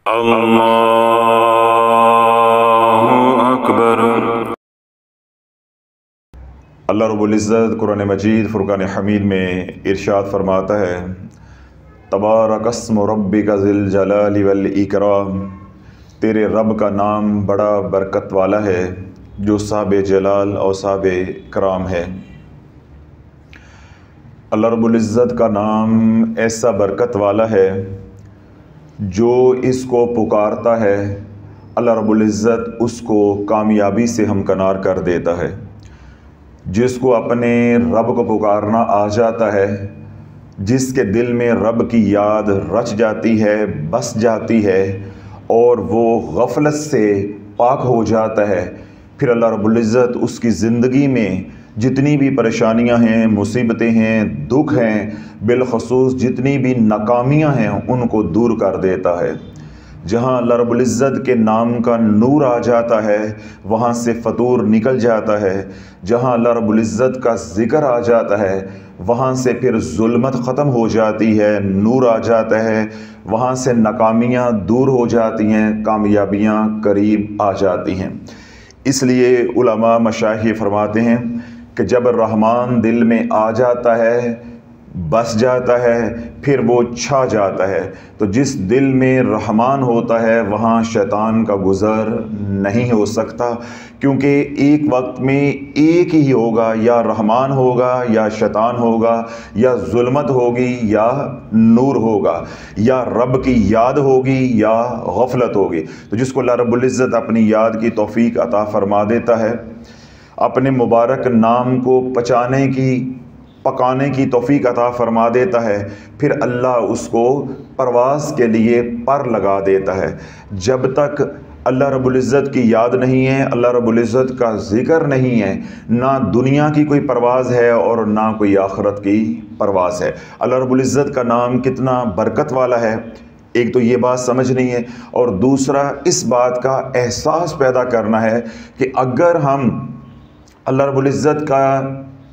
اللہ اکبر۔ اللہ رب العزت قرآن مجید فرقان حمید میں ارشاد فرماتا ہے، تبارک اسم ربک ذی الجلال والاکرام، تیرے رب کا نام بڑا برکت والا ہے جو صاحب جلال اور صاحب کرام ہے۔ اللہ رب العزت کا نام ایسا برکت والا ہے، جو اس کو پکارتا ہے اللہ رب العزت اس کو کامیابی سے ہمکنار کر دیتا ہے۔ جس کو اپنے رب کو پکارنا آ جاتا ہے، جس کے دل میں رب کی یاد رچ جاتی ہے، بس جاتی ہے اور وہ غفلت سے پاک ہو جاتا ہے، پھر اللہ رب العزت اس کی زندگی میں جتنی بھی پریشانیاں ہیں، مصیبتیں ہیں، دکھ ہیں، بالخصوص جتنی بھی ناکامیاں ہیں ان کو دور کر دیتا ہے۔ جہاں اللہ رب العزت کے نام کا نور آ جاتا ہے وہاں سے فطور نکل جاتا ہے، جہاں اللہ رب العزت کا ذکر آ جاتا ہے وہاں سے پھر ظلمت ختم ہو جاتی ہے، نور آ جاتا ہے، وہاں سے ناکامیاں دور ہو جاتی ہیں، کامیابیاں قریب آ جاتی ہیں۔ اس لیے علماء مشائخ فرماتے ہیں کہ جب رحمان دل میں آ جاتا ہے، بس جاتا ہے، پھر وہ چھا جاتا ہے۔ تو جس دل میں رحمان ہوتا ہے وہاں شیطان کا گزر نہیں ہو سکتا، کیونکہ ایک وقت میں ایک ہی ہوگا، یا رحمان ہوگا یا شیطان ہوگا، یا ظلمت ہوگی یا نور ہوگا، یا رب کی یاد ہوگی یا غفلت ہوگی۔ تو جس کو اللہ رب العزت اپنی یاد کی توفیق عطا فرما دیتا ہے، اپنے مبارک نام کو پکانے کی توفیق عطا فرما دیتا ہے، پھر اللہ اس کو پرواز کے لیے پر لگا دیتا ہے۔ جب تک اللہ رب العزت کی یاد نہیں ہے، اللہ رب العزت کا ذکر نہیں ہے، نہ دنیا کی کوئی پرواز ہے اور نہ کوئی آخرت کی پرواز ہے۔ اللہ رب العزت کا نام کتنا برکت والا ہے، ایک تو یہ بات سمجھنی ہے، اور دوسرا اس بات کا احساس پیدا کرنا ہے کہ اگر ہم اللہ رب العزت کا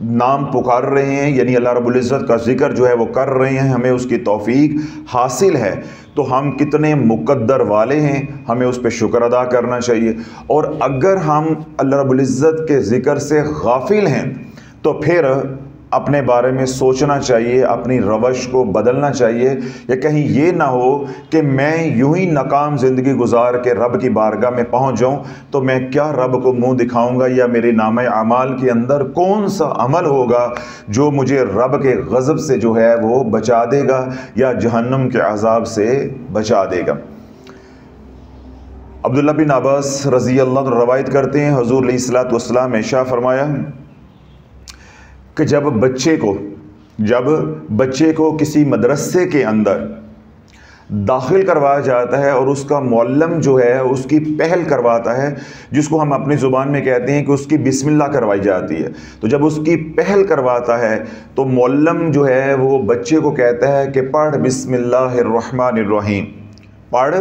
نام پکار رہے ہیں، یعنی اللہ رب العزت کا ذکر جو ہے وہ کر رہے ہیں، ہمیں اس کی توفیق حاصل ہے، تو ہم کتنے مقدر والے ہیں، ہمیں اس پہ شکر ادا کرنا چاہیے۔ اور اگر ہم اللہ رب العزت کے ذکر سے غافل ہیں تو پھر اپنے بارے میں سوچنا چاہیے، اپنی روش کو بدلنا چاہیے، یا کہیں یہ نہ ہو کہ میں یوں ہی ناکام زندگی گزار کے رب کی بارگاہ میں پہنچ جاؤں تو میں کیا رب کو منہ دکھاؤں گا، یا میرے نامہ اعمال کے اندر کون سا عمل ہوگا جو مجھے رب کے غضب سے جو ہے وہ بچا دے گا یا جہنم کے عذاب سے بچا دے گا۔ عبداللہ بن عباس رضی اللہ عنہ روایت کرتے ہیں، حضور علیہ الصلوۃ والسلام نے ارشاد فرمایا کہ جب بچے کو کسی مدرسے کے اندر داخل کروایا جاتا ہے اور اس کا معلم جو ہے اس کی پہل کرواتا ہے، جس کو ہم اپنی زبان میں کہتے ہیں کہ اس کی بسم اللہ کروائی جاتی ہے، تو جب اس کی پہل کرواتا ہے تو معلم جو ہے وہ بچے کو کہتا ہے کہ پڑھ بسم اللہ الرحمن الرحیم، پڑھ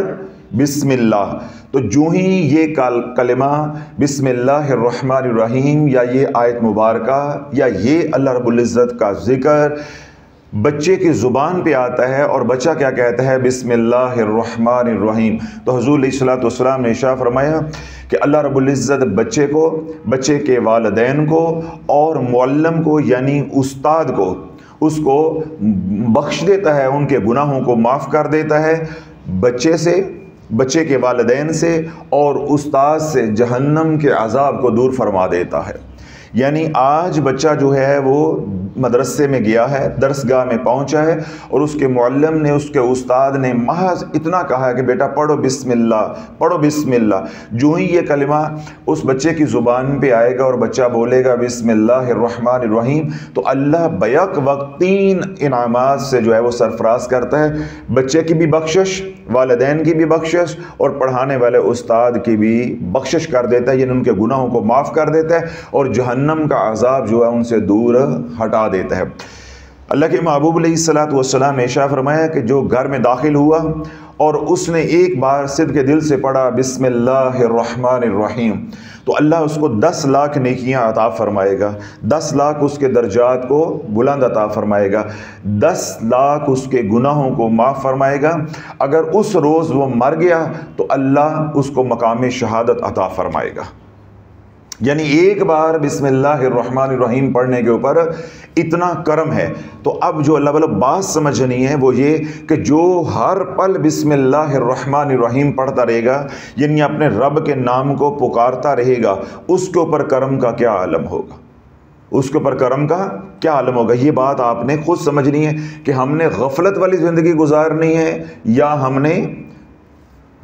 بسم اللہ۔ تو جو ہی یہ کلمہ بسم اللہ الرحمن الرحیم یا یہ آیت مبارکہ یا یہ اللہ رب العزت کا ذکر بچے کی زبان پہ آتا ہے اور بچہ کیا کہتا ہے، بسم اللہ الرحمن الرحیم، تو حضور علیہ الصلوۃ والسلام نے ارشاد فرمایا کہ اللہ رب العزت بچے کے والدین کو اور معلم کو یعنی استاد کو اس کو بخش دیتا ہے، ان کے گناہوں کو معاف کر دیتا ہے، بچے کے والدین سے اور استاد سے جہنم کے عذاب کو دور فرما دیتا ہے۔ یعنی آج بچہ جو ہے وہ مدرسے میں گیا ہے، درسگاہ میں پہنچا ہے، اور اس کے معلم نے، اس کے استاد نے محض اتنا کہا کہ بیٹا پڑھو بسم اللہ، پڑھو بسم اللہ۔ جو ہی یہ کلمہ اس بچے کی زبان پہ آئے گا اور بچہ بولے گا بسم اللہ الرحمن الرحیم، تو اللہ بیک وقت 3 انعامات سے جو ہے وہ سرفراز کرتا ہے، بچے کی بھی بخشش، والدین کی بھی بخشش اور پڑھانے والے استاد کی بھی بخشش کر دیتا ہے، یعنی ان کے گناہوں کو معاف کر دیتا ہے اور جہنم کا عذاب جو ہے ان سے دور ہٹا دیتا ہے۔ اللہ کے محبوب علیہ الصلوۃ والسلام نے ارشاد فرمایا کہ جو گھر میں داخل ہوا اور اس نے ایک بار صدق دل سے پڑھا بسم اللہ الرحمن الرحیم، تو اللہ اس کو 10 لاکھ نیکیاں عطا فرمائے گا، 10 لاکھ اس کے درجات کو بلند عطا فرمائے گا، 10 لاکھ اس کے گناہوں کو معاف فرمائے گا۔ اگر اس روز وہ مر گیا تو اللہ اس کو مقام شہادت عطا فرمائے گا۔ یعنی ایک بار بسم اللہ الرحمن الرحیم پڑھنے کے اوپر اتنا کرم ہے۔ تو اب جو اللہ والا بات سمجھنی ہے وہ یہ کہ جو ہر پل بسم اللہ الرحمن الرحیم پڑھتا رہے گا، یعنی اپنے رب کے نام کو پکارتا رہے گا، اس کے اوپر کرم کا کیا عالم ہوگا، اس کے اوپر کرم کا کیا عالم ہوگا۔ یہ بات آپ نے خود سمجھنی ہے کہ ہم نے غفلت والی زندگی گزارنی ہے یا ہم نے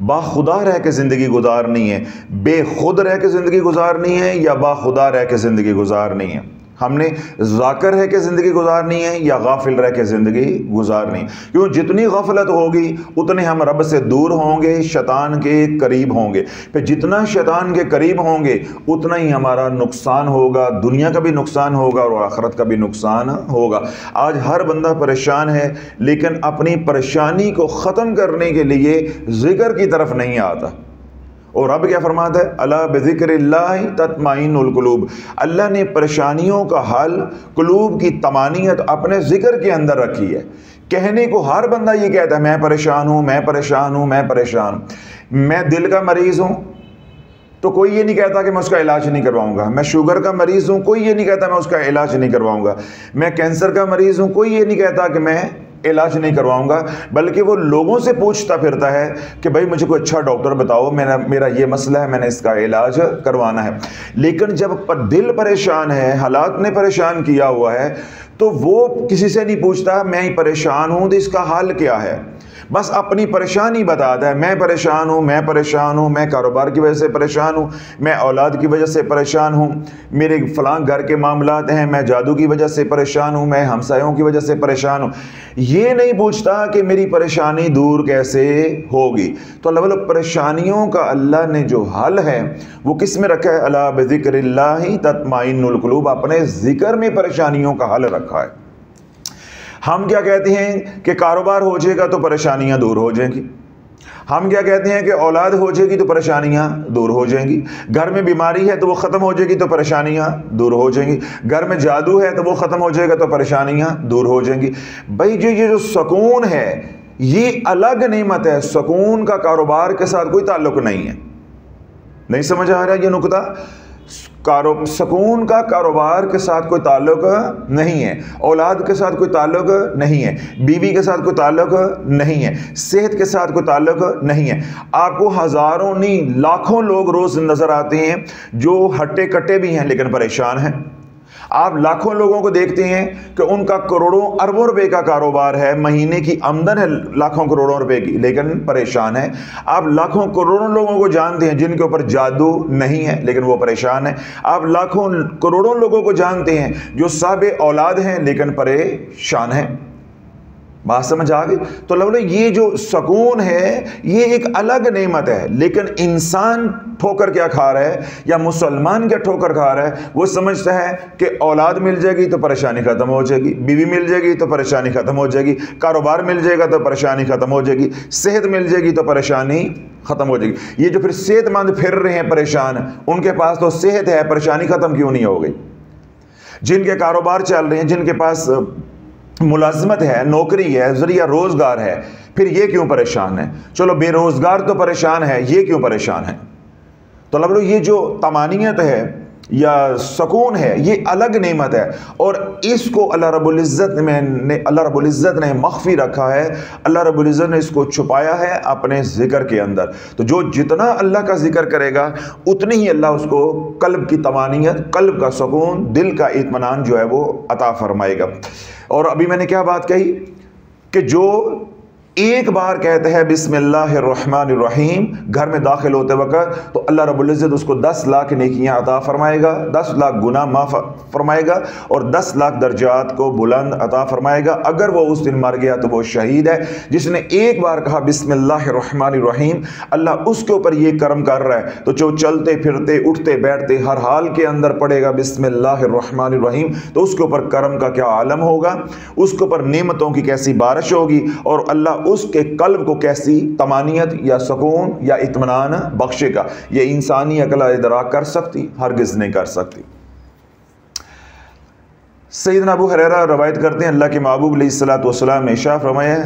باخدا رہ کے زندگی گزارنی ہے، بے خود رہ کے زندگی گزارنی ہے یا باخدا رہ کے زندگی گزارنی ہے، ہم نے ذاکر رہ کے زندگی گزارنی ہے یا غافل رہ کے زندگی گزارنی ہے۔ کیوں جتنی غفلت ہوگی اتنے ہم رب سے دور ہوں گے، شیطان کے قریب ہوں گے، پھر جتنا شیطان کے قریب ہوں گے اتنا ہی ہمارا نقصان ہوگا، دنیا کا بھی نقصان ہوگا اور آخرت کا بھی نقصان ہوگا۔ آج ہر بندہ پریشان ہے لیکن اپنی پریشانی کو ختم کرنے کے لیے ذکر کی طرف نہیں آتا۔ اور رب کیا فرماتا ہے؟ الا بذکر اللہ تطمئن القلوب، اللہ نے پریشانیوں کا حل، قلوب کی طمانینت اپنے ذکر کے اندر رکھی ہے۔ کہنے کو ہر بندہ یہ کہتا ہے میں پریشان ہوں، میں پریشان ہوں، میں پریشان ہوں، میں دل کا مریض ہوں، تو کوئی یہ نہیں کہتا کہ میں اس کا علاج نہیں کرواؤں گا۔ میں شوگر کا مریض ہوں، کوئی یہ نہیں کہتا میں اس کا علاج نہیں کرواؤں گا۔ میں کینسر کا مریض ہوں، کوئی یہ نہیں کہتا کہ میں علاج نہیں کرواؤں گا، بلکہ وہ لوگوں سے پوچھتا پھرتا ہے کہ بھائی مجھے کوئی اچھا ڈاکٹر بتاؤ، میرا یہ مسئلہ ہے، میں نے اس کا علاج کروانا ہے۔ لیکن جب دل پریشان ہے، حالات نے پریشان کیا ہوا ہے، تو وہ کسی سے نہیں پوچھتا میں ہی پریشان ہوں تو اس کا حل کیا ہے، بس اپنی پریشانی بتاتا ہے، میں پریشان ہوں، میں پریشان ہوں، میں کاروبار کی وجہ سے پریشان ہوں، میں اولاد کی وجہ سے پریشان ہوں، میرے فلاں گھر کے معاملات ہیں، میں جادو کی وجہ سے پریشان ہوں، میں ہمسایوں کی وجہ سے پریشان ہوں۔ یہ نہیں پوچھتا کہ میری پریشانی دور کیسے ہوگی۔ تو اللہ والا پریشانیوں کا اللہ نے جو حل ہے وہ کس میں رکھا ہے؟ الا بذکر اللہ تطمئن القلوب، اپنے ذکر میں پریشانیوں کا حل رکھا ہے۔ ہم کیا کہتے ہیں کہ کاروبار ہو جائے گا تو پریشانیاں دور ہو جائیں گی، ہم کیا کہتے ہیں کہ اولاد ہو جائے گی تو پریشانیاں دور ہو جائیں گی، گھر میں بیماری ہے تو وہ ختم ہو جائے گی تو پریشانیاں دور ہو جائیں گی، گھر میں جادو ہے تو وہ ختم ہو جائے گا تو پریشانیاں دور ہو جائیں گی۔ بھائی یہ جو سکون ہے یہ الگ نعمت ہے، سکون کا کاروبار کے ساتھ کوئی تعلق نہیں ہے۔ نہیں سمجھ آ رہا یہ نقطہ؟ سکون کا کاروبار کے ساتھ کوئی تعلق نہیں ہے، اولاد کے ساتھ کوئی تعلق نہیں ہے، بیوی کے ساتھ کوئی تعلق نہیں ہے، صحت کے ساتھ کوئی تعلق نہیں ہے۔ آپ کو ہزاروں نہیں لاکھوں لوگ روز نظر آتے ہیں جو ہٹے کٹے بھی ہیں لیکن پریشان ہیں۔ آپ لاکھوں لوگوں کو دیکھتے ہیں کہ ان کا کروڑوں اربوں روپے کا کاروبار ہے، مہینے کی آمدن ہے لاکھوں کروڑوں روپے کی، لیکن پریشان ہے۔ آپ لاکھوں کروڑوں لوگوں کو جانتے ہیں جن کے اوپر جادو نہیں ہے لیکن وہ پریشان ہیں۔ آپ لاکھوں کروڑوں لوگوں کو جانتے ہیں جو صاحب اولاد ہیں لیکن پریشان ہیں۔ بات سمجھ آ گئی؟ تو لوگ یہ جو سکون ہے یہ ایک الگ نعمت ہے، لیکن انسان ٹھوکر کیا کھا رہا ہے یا مسلمان کیا ٹھوکر کھا رہا ہے؟ وہ سمجھتا ہے کہ اولاد مل جائے گی تو پریشانی ختم ہو جائے گی، بیوی مل جائے گی تو پریشانی ختم ہو جائے گی، کاروبار مل جائے گا تو پریشانی ختم ہو جائے گی، صحت مل جائے گی تو پریشانی ختم ہو جائے گی۔ یہ جو پھر صحت مند پھر رہے ہیں پریشان، ان کے پاس تو صحت ہے، پریشانی ختم کیوں نہیں ہو گئی؟ جن کے کاروبار چل رہے ہیں، جن کے پاس ملازمت ہے، نوکری ہے، ذریعہ روزگار ہے، پھر یہ کیوں پریشان ہے؟ چلو بے روزگار تو پریشان ہے، یہ کیوں پریشان ہے؟ تو لوگ یہ جو طمانینت ہے یا سکون ہے یہ الگ نعمت ہے، اور اس کو اللہ رب العزت نے مخفی رکھا ہے، اللہ رب العزت نے اس کو چھپایا ہے اپنے ذکر کے اندر۔ تو جو جتنا اللہ کا ذکر کرے گا اتنی ہی اللہ اس کو قلب کی طمانینت، قلب کا سکون، دل کا اطمینان جو ہے وہ عطا فرمائے گا۔ اور ابھی میں نے کیا بات کہی کہ جو ایک بار کہتے ہیں بسم اللہ الرحمن الرحیم گھر میں داخل ہوتے وقت، تو اللہ رب العزت اس کو 10 لاکھ نیکیاں عطا فرمائے گا، 10 لاکھ گناہ معاف فرمائے گا اور 10 لاکھ درجات کو بلند عطا فرمائے گا۔ اگر وہ اس دن مر گیا تو وہ شہید ہے۔ جس نے ایک بار کہا بسم اللہ الرحمن الرحیم، اللہ اس کے اوپر یہ کرم کر رہا ہے، تو جو چلتے پھرتے اٹھتے بیٹھتے ہر حال کے اندر پڑھے گا بسم اللہ الرحمن الرحیم، تو اس کے اوپر کرم کا کیا عالم ہوگا، اس کے اوپر نعمتوں کی کیسی بارش ہوگی، اور اللہ اس کے قلب کو کیسی طمانینت یا سکون یا اطمینان بخشے گا، یہ انسانی عقل ادراک کر سکتی؟ ہرگز نہیں کر سکتی۔ سیدنا ابو ہریرہ روایت کرتے ہیں، اللہ کے محبوب علیہ الصلوۃ والسلام نے ارشاد فرمایا،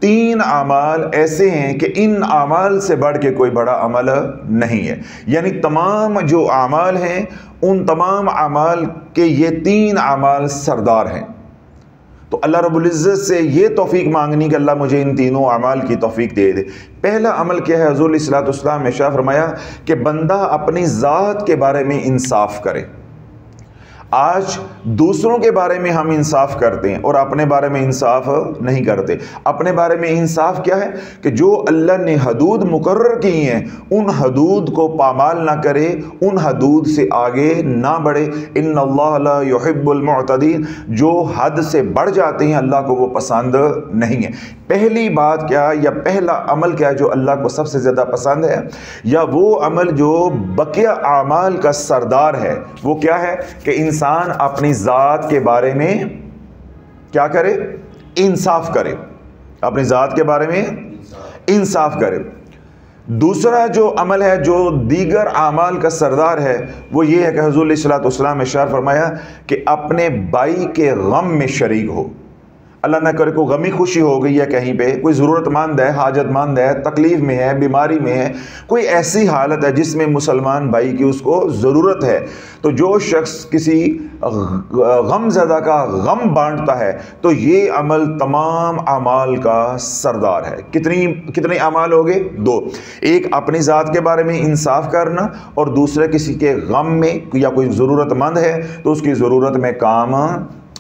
3 اعمال ایسے ہیں کہ ان اعمال سے بڑھ کے کوئی بڑا عمل نہیں ہے، یعنی تمام جو اعمال ہیں ان تمام اعمال کے یہ 3 اعمال سردار ہیں۔ تو اللہ رب العزت سے یہ توفیق مانگنی کہ اللہ مجھے ان تینوں اعمال کی توفیق دے دے۔ پہلا عمل کیا ہے؟ حضور علیہ الصلوۃ والسلام نے ارشاد فرمایا کہ بندہ اپنی ذات کے بارے میں انصاف کرے۔ آج دوسروں کے بارے میں ہم انصاف کرتے ہیں اور اپنے بارے میں انصاف نہیں کرتے۔ اپنے بارے میں انصاف کیا ہے؟ کہ جو اللہ نے حدود مقرر کی ہیں ان حدود کو پامال نہ کرے، ان حدود سے آگے نہ بڑھے۔ ان اللہ لا يحب المعتدین، جو حد سے بڑھ جاتے ہیں اللہ کو وہ پسند نہیں ہے۔ پہلی بات کیا یا پہلا عمل کیا جو اللہ کو سب سے زیادہ پسند ہے، یا وہ عمل جو بقیہ اعمال کا سردار ہے، وہ کیا ہے کہ انسان اپنی ذات کے بارے میں کیا کرے؟ انصاف کرے، اپنی ذات کے بارے میں انصاف کرے۔ دوسرا جو عمل ہے جو دیگر اعمال کا سردار ہے وہ یہ ہے کہ حضور علیہ الصلوۃ والسلام نے ارشاد فرمایا کہ اپنے بھائی کے غم میں شریک ہو۔ اللہ نہ کرے کوئی غمی خوشی ہو گئی ہے کہیں پہ، کوئی ضرورت مند ہے، حاجت مند ہے، تکلیف میں ہے، بیماری میں ہے، کوئی ایسی حالت ہے جس میں مسلمان بھائی کی اس کو ضرورت ہے، تو جو شخص کسی غم زدہ کا غم بانٹتا ہے تو یہ عمل تمام اعمال کا سردار ہے۔ کتنے اعمال ہو گئے؟ 2۔ ایک اپنی ذات کے بارے میں انصاف کرنا، اور دوسرے کسی کے غم میں یا کوئی ضرورت مند ہے تو اس کی ضرورت میں کام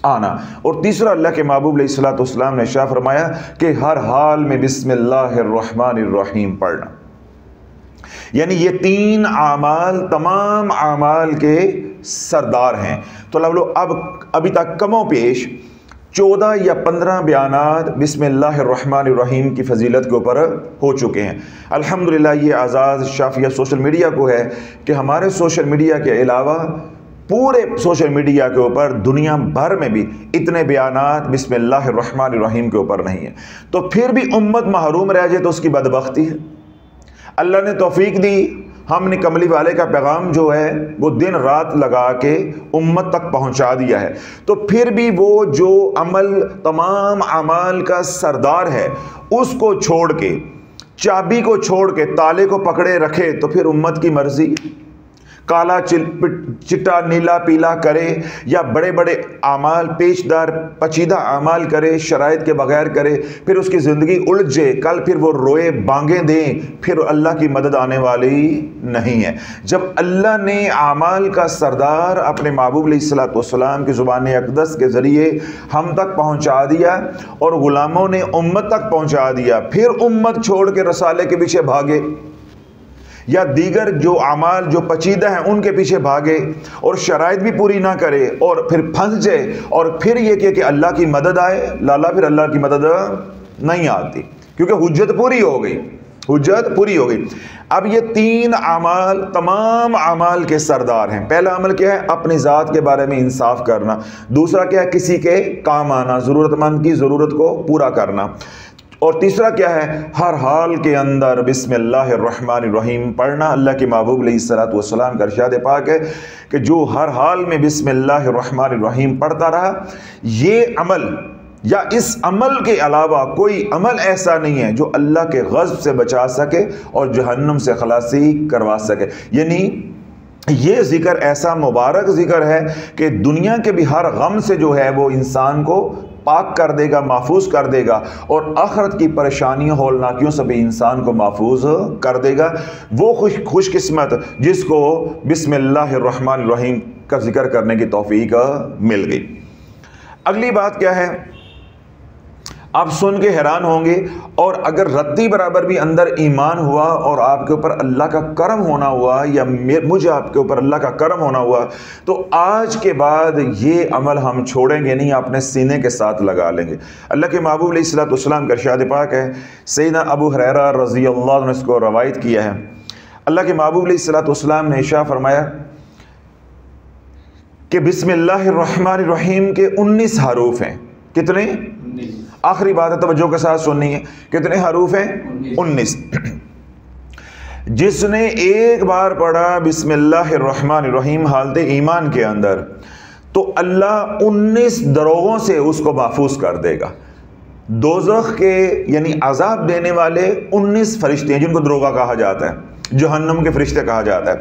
آنا، اور تیسرا اللہ کے محبوب علیہ الصلوۃ والسلام نے ارشاد فرمایا کہ ہر حال میں بسم اللہ الرحمن الرحیم پڑھنا۔ یعنی یہ 3 اعمال تمام اعمال کے سردار ہیں۔ تو ابھی تک کم و بیش 14 یا 15 بیانات بسم اللہ الرحمن الرحیم کی فضیلت کے اوپر ہو چکے ہیں۔ الحمدللہ یہ اعزاز شافیہ سوشل میڈیا کو ہے کہ ہمارے سوشل میڈیا کے علاوہ پورے سوشل میڈیا کے اوپر دنیا بھر میں بھی اتنے بیانات بسم اللہ الرحمن الرحیم کے اوپر نہیں ہیں، تو پھر بھی امت محروم رہ جائے تو اس کی بدبختی ہے۔ اللہ نے توفیق دی، ہم نے کملی والے کا پیغام جو ہے وہ دن رات لگا کے امت تک پہنچا دیا ہے، تو پھر بھی وہ جو عمل تمام اعمال کا سردار ہے اس کو چھوڑ کے، چابی کو چھوڑ کے تالے کو پکڑے رکھے تو پھر امت کی مرضی کالا چٹا نیلا پیلا کرے یا بڑے بڑے اعمال پیچدار پیچیدہ اعمال کرے، شرائط کے بغیر کرے، پھر اس کی زندگی الجھ جائے، کل پھر وہ روئے بانگیں دیں، پھر اللہ کی مدد آنے والی نہیں ہے۔ جب اللہ نے اعمال کا سردار اپنے محبوب علیہ الصلوۃ والسلام کی زبان اقدس کے ذریعے ہم تک پہنچا دیا اور غلاموں نے امت تک پہنچا دیا، پھر امت چھوڑ کے رسالے کے پیچھے بھاگے یا دیگر جو اعمال جو پیچیدہ ہیں ان کے پیچھے بھاگے اور شرائط بھی پوری نہ کرے اور پھر پھنس جائے، اور پھر یہ کہ اللہ کی مدد آئے، لالا پھر اللہ کی مدد نہیں آتی، کیونکہ حجت پوری ہو گئی، حجت پوری ہو گئی۔ اب یہ 3 اعمال تمام اعمال کے سردار ہیں۔ پہلا عمل کیا ہے؟ اپنی ذات کے بارے میں انصاف کرنا۔ دوسرا کیا ہے؟ کسی کے کام آنا، ضرورت مند کی ضرورت کو پورا کرنا۔ اور تیسرا کیا ہے؟ ہر حال کے اندر بسم اللہ الرحمن الرحیم پڑھنا۔ اللہ کے محبوب علیہ الصلوۃ والسلام کا ارشاد پاک ہے کہ جو ہر حال میں بسم اللہ الرحمن الرحیم پڑھتا رہا، یہ عمل یا اس عمل کے علاوہ کوئی عمل ایسا نہیں ہے جو اللہ کے غضب سے بچا سکے اور جہنم سے خلاصی کروا سکے۔ یعنی یہ ذکر ایسا مبارک ذکر ہے کہ دنیا کے بھی ہر غم سے جو ہے وہ انسان کو پاک کر دے گا، محفوظ کر دے گا، اور آخرت کی پریشانیوں ہولناکیوں سے بھی انسان کو محفوظ کر دے گا۔ وہ خوش قسمت جس کو بسم اللہ الرحمن الرحیم کا ذکر کرنے کی توفیق مل گئی۔ اگلی بات کیا ہے؟ آپ سن کے حیران ہوں گے، اور اگر رتی برابر بھی اندر ایمان ہوا اور آپ کے اوپر اللہ کا کرم ہونا ہوا یا مجھے آپ کے اوپر اللہ کا کرم ہونا ہوا، تو آج کے بعد یہ عمل ہم چھوڑیں گے نہیں، اپنے سینے کے ساتھ لگا لیں گے۔ اللہ کے محبوب علیہ الصلوۃ والسلام کا ارشاد پاک ہے، سیدنا ابو ہریرہ رضی اللہ عنہ نے اس کو روایت کیا ہے، اللہ کے محبوب علیہ الصلوۃ والسلام نے ارشاد فرمایا کہ بسم اللہ الرحمن الرحیم کے 19 حروف ہیں۔ کتنے؟ آخری بات ہے توجہ کے ساتھ سننی ہے، کتنے حروف ہیں؟ 19۔ جس نے ایک بار پڑھا بسم اللہ الرحمن الرحیم حالت ایمان کے اندر تو اللہ 19 دروغوں سے اس کو محفوظ کر دے گا۔ دوزخ کے یعنی عذاب دینے والے 19 فرشتے ہیں جن کو دروغہ کہا جاتا ہے، جہنم کے فرشتے کہا جاتا ہے۔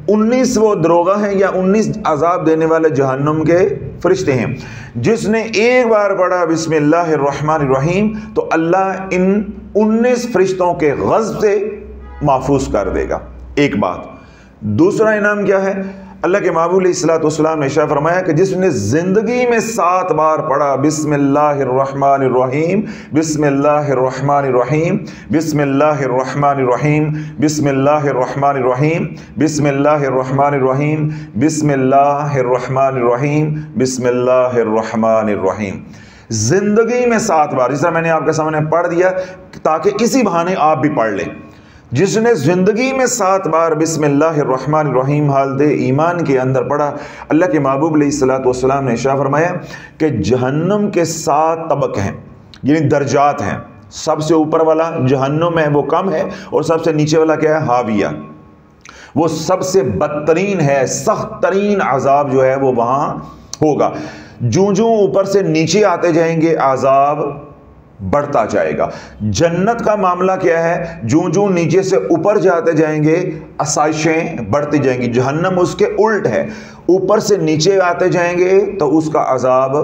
19 وہ دروغہ ہیں یا 19 عذاب دینے والے جہنم کے فرشتے ہیں۔ جس نے ایک بار پڑھا بسم اللہ الرحمن الرحیم تو اللہ ان 19 فرشتوں کے غضب سے محفوظ کر دے گا۔ ایک بات۔ دوسرا انعام کیا ہے؟ اللہ کے محبوب علیہ الصلوۃ والسلام نے ارشاد فرمایا کہ جس نے زندگی میں 7 بار پڑھا بسم اللہ الرحمن الرحیم، بسم اللہ الرحمن الرحیم، بسم اللہ الرحمن الرحیم، بسم اللہ الرحمن الرحیم، بسم اللہ الرحمن الرحیم، بسم اللہ الرحمن الرحیم، بسم اللہ الرحمن الرحیم، زندگی میں 7 بار، جس طرح میں نے آپ کے سامنے پڑھ دیا تاکہ اسی بہانے آپ بھی پڑھ لیں۔ جس نے زندگی میں 7 بار بسم اللہ الرحمن الرحیم حالت ایمان کے اندر پڑھا، اللہ کے محبوب علیہ الصلوۃ والسلام نے ارشاد فرمایا کہ جہنم کے 7 طبق ہیں، یعنی درجات ہیں۔ سب سے اوپر والا جہنم ہے وہ کم ہے، اور سب سے نیچے والا کیا ہے؟ حاویہ، وہ سب سے بدترین ہے، سخت ترین عذاب جو ہے وہ وہاں ہوگا۔ جوں جوں اوپر سے نیچے آتے جائیں گے عذاب بڑھتا جائے گا۔ جنت کا معاملہ کیا ہے؟ جوں جوں نیچے سے اوپر جاتے جائیں گے آسائشیں بڑھتی جائیں گی۔ جہنم اس کے الٹ ہے، اوپر سے نیچے آتے جائیں گے تو اس کا عذاب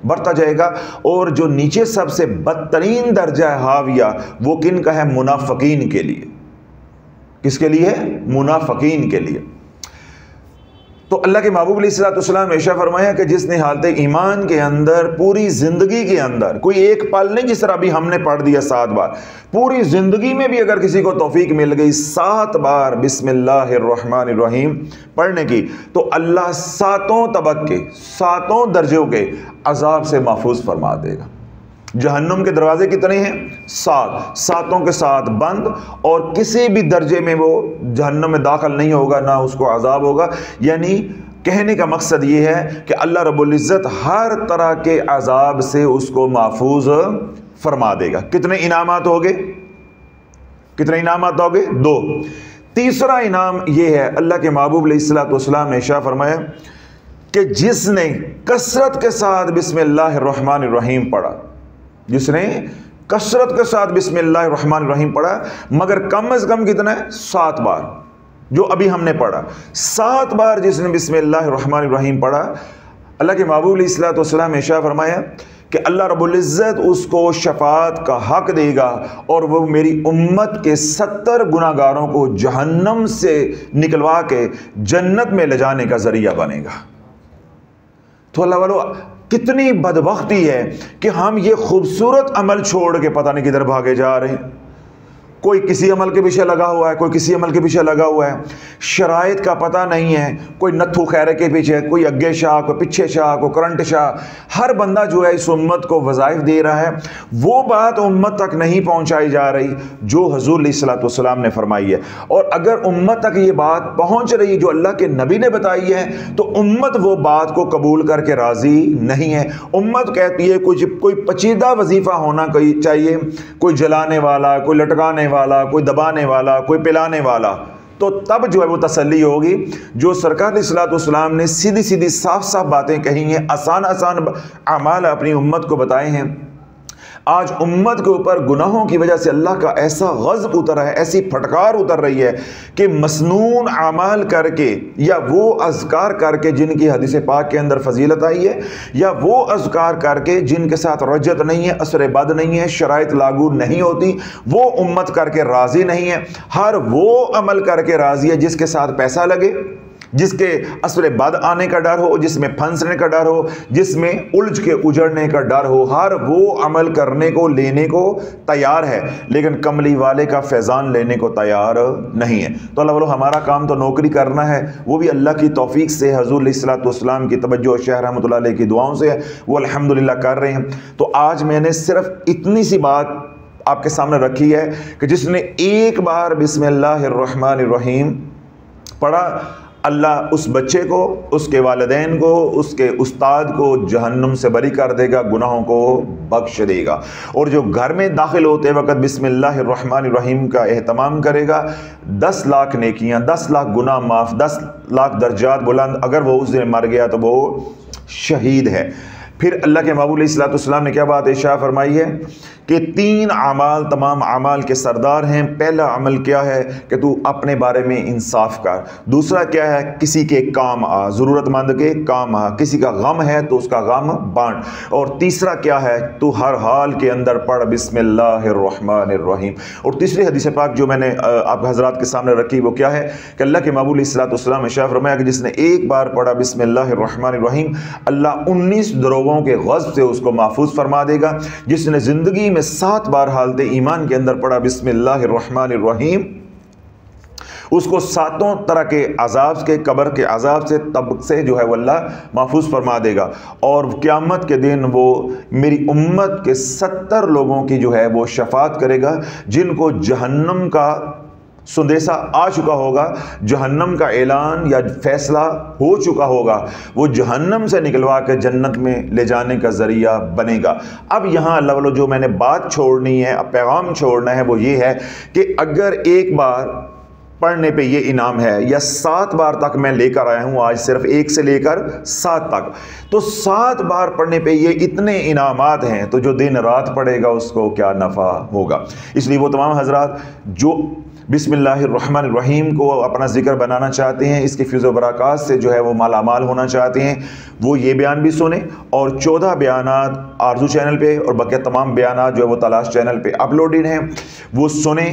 بڑھتا جائے گا۔ اور جو نیچے سب سے بدترین درجہ ہے حاویہ، وہ کن کا ہے؟ منافقین کے لیے۔ کس کے لیے؟ منافقین کے لیے۔ تو اللہ کے محبوب علیہ الصلوۃ والسلام نے ارشاد فرمایا کہ جس نے حالت ایمان کے اندر پوری زندگی کے اندر، کوئی ایک پل نہیں جس طرح ابھی ہم نے پڑھ دیا 7 بار، پوری زندگی میں بھی اگر کسی کو توفیق مل گئی 7 بار بسم اللہ الرحمن الرحیم پڑھنے کی، تو اللہ 7 طبق کے 7 درجوں کے عذاب سے محفوظ فرما دے گا۔ جہنم کے دروازے کتنے ہیں؟ 7، 7 کے 7 بند، اور کسی بھی درجے میں وہ جہنم میں داخل نہیں ہوگا، نہ اس کو عذاب ہوگا۔ یعنی کہنے کا مقصد یہ ہے کہ اللہ رب العزت ہر طرح کے عذاب سے اس کو محفوظ فرما دے گا۔ کتنے انعامات ہوگے؟ کتنے انعامات ہوگے؟ 2۔ تیسرا انعام یہ ہے، اللہ کے محبوب علیہ الصلوۃ والسلام نے ارشاد فرمایا کہ جس نے کثرت کے ساتھ بسم اللہ الرحمن الرحیم پڑھا، جس نے کثرت کے ساتھ بسم اللہ الرحمن الرحیم پڑھا، مگر کم از کم کتنا ہے؟ 7 بار، جو ابھی ہم نے پڑھا 7 بار جس نے بسم اللہ الرحمن الرحیم پڑھا، اللہ کے محبوب علیہ الصلوۃ والسلام نے ارشاد فرمایا کہ اللہ رب العزت اس کو شفاعت کا حق دے گا، اور وہ میری امت کے 70 گناہگاروں کو جہنم سے نکلوا کے جنت میں لے جانے کا ذریعہ بنے گا۔ تو اللہ والو کتنی بدبختی ہے کہ ہم یہ خوبصورت عمل چھوڑ کے پتہ نہیں کدھر بھاگے جا رہے ہیں۔ کوئی کسی عمل کے پیچھے لگا ہوا ہے، کوئی کسی عمل کے پیچھے لگا ہوا ہے، شرائط کا پتہ نہیں ہے، کوئی نتھو خیرے کے پیچھے، کوئی اگے شاہ، کوئی پیچھے شاہ، کوئی کرنٹ شاہ، ہر بندہ جو ہے اس امت کو وظائف دے رہا ہے، وہ بات امت تک نہیں پہنچائی جا رہی جو حضور علیہ الصلوۃ والسلام نے فرمائی ہے۔ اور اگر امت تک یہ بات پہنچ رہی جو اللہ کے نبی نے بتائی ہے تو امت وہ بات کو قبول کر کے راضی نہیں ہے۔ امت کہتی ہے کوئی پیچیدہ وظیفہ ہونا چاہیے، کوئی جلانے والا، کوئی لٹکانے والا، کوئی دبانے والا، کوئی پلانے والا، تو تب جو ہے وہ تسلی ہوگی۔ جو سرکار علیہ الصلوۃ والسلام نے سیدھی سیدھی صاف صاف باتیں کہی ہیں، آسان آسان اعمال اپنی امت کو بتائے ہیں، آج امت کے اوپر گناہوں کی وجہ سے اللہ کا ایسا غضب اترا ہے، ایسی پھٹکار اتر رہی ہے کہ مسنون اعمال کر کے یا وہ اذکار کر کے جن کی حدیث پاک کے اندر فضیلت آئی ہے، یا وہ اذکار کر کے جن کے ساتھ رجت نہیں ہے، اثر بد نہیں ہے، شرائط لاگو نہیں ہوتی، وہ امت کر کے راضی نہیں ہے۔ ہر وہ عمل کر کے راضی ہے جس کے ساتھ پیسہ لگے، جس کے اثر بد آنے کا ڈر ہو، جس میں پھنسنے کا ڈر ہو، جس میں الجھ کے اجڑنے کا ڈر ہو، ہر وہ عمل کرنے کو لینے کو تیار ہے، لیکن کملی والے کا فیضان لینے کو تیار نہیں ہے۔ تو اللہ والو ہمارا کام تو نوکری کرنا ہے، وہ بھی اللہ کی توفیق سے، حضور علیہ الصلوۃ والسلام کی توجہ شیخ رحمۃ اللہ علیہ کی دعاؤں سے وہ الحمدللہ کر رہے ہیں۔ تو آج میں نے صرف اتنی سی بات آپ کے سامنے رکھی ہے کہ جس نے ایک بار بسم اللہ الرحمن الرحیم پڑھا، اللہ اس بچے کو، اس کے والدین کو، اس کے استاد کو جہنم سے بری کر دے گا، گناہوں کو بخش دے گا۔ اور جو گھر میں داخل ہوتے وقت بسم اللہ الرحمن الرحیم کا اہتمام کرے گا، 10 لاکھ نیکیاں، 10 لاکھ گناہ معاف، 10 لاکھ درجات بلند۔ اگر وہ اس دن مر گیا تو وہ شہید ہے۔ پھر اللہ کے محبوب علیہ الصلوۃ والسلام نے کیا بات ارشاد فرمائی ہے کہ 3 اعمال تمام اعمال کے سردار ہیں۔ پہلا عمل کیا ہے کہ تو اپنے بارے میں انصاف کر، دوسرا کیا ہے کسی کے کام آ، ضرورت مند کے کام آ، کسی کا غم ہے تو اس کا غم بانٹ، اور تیسرا کیا ہے تو ہر حال کے اندر پڑھ بسم اللہ الرحمن الرحیم۔ اور تیسری حدیث پاک جو میں نے آپ حضرات کے سامنے رکھی وہ کیا ہے کہ اللہ کے محبوب علیہ الصلوۃ والسلام نے ارشاد فرمایا کہ جس نے ایک بار پڑھا بسم اللہ الرحمن الرحیم، اللہ 19 دروغوں کے غضب سے اس کو محفوظ فرما دے گا۔ جس نے زندگی میں 7 بار حالت ایمان کے اندر پڑھا بسم اللہ الرحمن الرحیم، اس کو 7 طرح کے عذاب کے، قبر کے عذاب سے، تب سے جو ہے وہ اللہ محفوظ فرما دے گا۔ اور قیامت کے دن وہ میری امت کے 70 لوگوں کی جو ہے وہ شفاعت کرے گا جن کو جہنم کا سندیسہ آ چکا ہوگا، جہنم کا اعلان یا فیصلہ ہو چکا ہوگا، وہ جہنم سے نکلوا کے جنت میں لے جانے کا ذریعہ بنے گا۔ اب یہاں اللہ والو جو میں نے بات چھوڑنی ہے، اب پیغام چھوڑنا ہے، وہ یہ ہے کہ اگر ایک بار پڑھنے پہ یہ انعام ہے یا 7 بار تک میں لے کر آیا ہوں، آج صرف 1 سے لے کر 7 تک، تو 7 بار پڑھنے پہ یہ اتنے انعامات ہیں، تو جو دن رات پڑھے گا اس کو کیا نفع ہوگا۔ اس لیے وہ تمام حضرات جو بسم اللہ الرحمن الرحیم کو اپنا ذکر بنانا چاہتے ہیں، اس کی فیض و برکات سے جو ہے وہ مالا مال ہونا چاہتے ہیں، وہ یہ بیان بھی سنیں، اور 14 بیانات آرزو چینل پہ اور بقیہ تمام بیانات جو ہے وہ تلاش چینل پہ اپلوڈڈ ہیں، وہ سنیں۔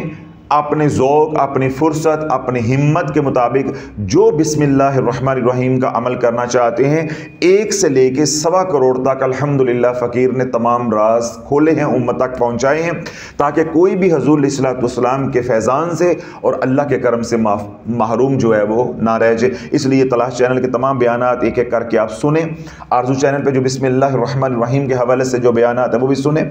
اپنے ذوق، اپنی فرصت، اپنی ہمت کے مطابق جو بسم اللہ الرحمن الرحیم کا عمل کرنا چاہتے ہیں، 1 سے لے کے 1.25 کروڑ تک الحمدللہ فقیر نے تمام راز کھولے ہیں، امت تک پہنچائے ہیں، تاکہ کوئی بھی حضور علیہ الصلوۃ والسلام کے فیضان سے اور اللہ کے کرم سے محروم جو ہے وہ نہ رہ جائے۔ اس لیے تلاش چینل کے تمام بیانات ایک ایک کر کے آپ سنیں۔ آرزو چینل پہ جو بسم اللہ الرحمن الرحیم کے حوالے سے جو بیانات ہیں وہ بھی سنیں۔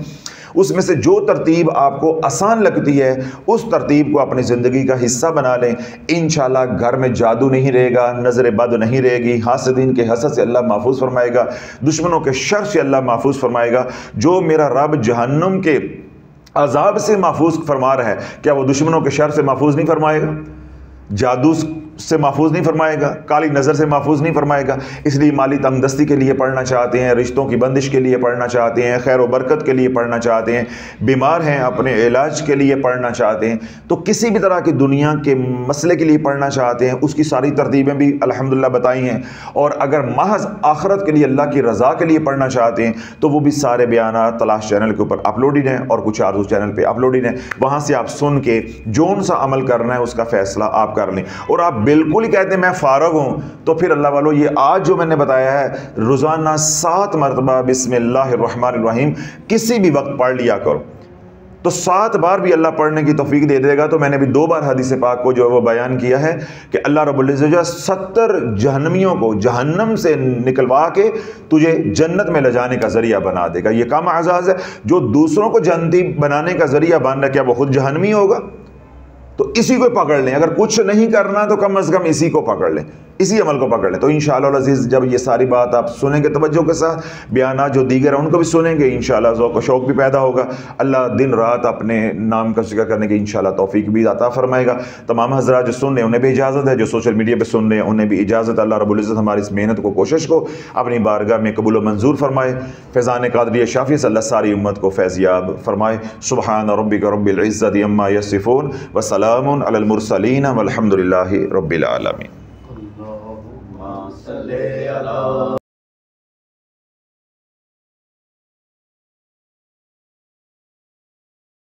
اس میں سے جو ترتیب آپ کو آسان لگتی ہے اس ترتیب کو اپنی زندگی کا حصہ بنا لیں۔ انشاءاللہ گھر میں جادو نہیں رہے گا، نظر بد نہیں رہے گی، حاسدین کے حسد سے اللہ محفوظ فرمائے گا، دشمنوں کے شر سے اللہ محفوظ فرمائے گا۔ جو میرا رب جہنم کے عذاب سے محفوظ فرما رہا ہے، کیا وہ دشمنوں کے شر سے محفوظ نہیں فرمائے گا؟ جادو سے محفوظ نہیں فرمائے گا؟ کالی نظر سے محفوظ نہیں فرمائے گا؟ اس لیے مالی تنگ دستی کے لیے پڑھنا چاہتے ہیں، رشتوں کی بندش کے لیے پڑھنا چاہتے ہیں، خیر و برکت کے لیے پڑھنا چاہتے ہیں، بیمار ہیں اپنے علاج کے لیے پڑھنا چاہتے ہیں، تو کسی بھی طرح کی دنیا کے مسئلے کے لیے پڑھنا چاہتے ہیں، اس کی ساری ترتیبیں بھی الحمدللہ بتائی ہیں۔ اور اگر محض آخرت کے لیے، اللہ کی رضا کے لیے پڑھنا چاہتے ہیں تو وہ بھی سارے بیانات تلاش چینل کے اوپر اپلوڈڈ ہیں اور کچھ آرزو چینل پہ اپلوڈڈ ہیں، وہاں سے آپ سن کے جون سا عمل کرنا ہے اس کا فیصلہ آپ کر لیں۔ اور آپ بالکل ہی کہتے ہیں میں فارغ ہوں، تو پھر اللہ والو یہ آج جو میں نے بتایا ہے روزانہ 7 مرتبہ بسم اللہ الرحمن الرحیم کسی بھی وقت پڑھ لیا کرو، تو 7 بار بھی اللہ پڑھنے کی توفیق دے دے گا۔ تو میں نے بھی 2 بار حدیث پاک کو جو ہے وہ بیان کیا ہے کہ اللہ رب العزت 70 جہنمیوں کو جہنم سے نکلوا کے تجھے جنت میں لے جانے کا ذریعہ بنا دے گا۔ یہ کام اعزاز ہے، جو دوسروں کو جنتی بنانے کا ذریعہ بن رہا ہے، کیا وہ خود جہنمی ہوگا؟ تو اسی کو پکڑ لیں، اگر کچھ نہیں کرنا تو کم از کم اسی کو پکڑ لیں، اسی عمل کو پکڑ لیں۔ تو انشاءاللہ العزیز جب یہ ساری بات آپ سنیں گے توجہ کے ساتھ، بیانات جو دیگر ہیں ان کو بھی سنیں گے، انشاءاللہ ذوق و شوق بھی پیدا ہوگا، اللہ دن رات اپنے نام کا ذکر کرنے کی انشاءاللہ توفیق بھی عطا فرمائے گا۔ تمام حضرات جو سن رہے ہیں انہیں بھی اجازت ہے، جو سوشل میڈیا پہ سن رہے ہیں انہیں بھی اجازت ہے۔ اللہ رب العزت ہماری اس محنت کو، کوشش کو اپنی بارگاہ میں قبول و منظور فرمائے، فیضان قادریہ شافیہ سے اللہ ساری امت کو فیضیاب فرمائے۔ سبحان ربک رب العزت عما یصفون وسلام علی المرسلین والحمد للہ رب العالمین۔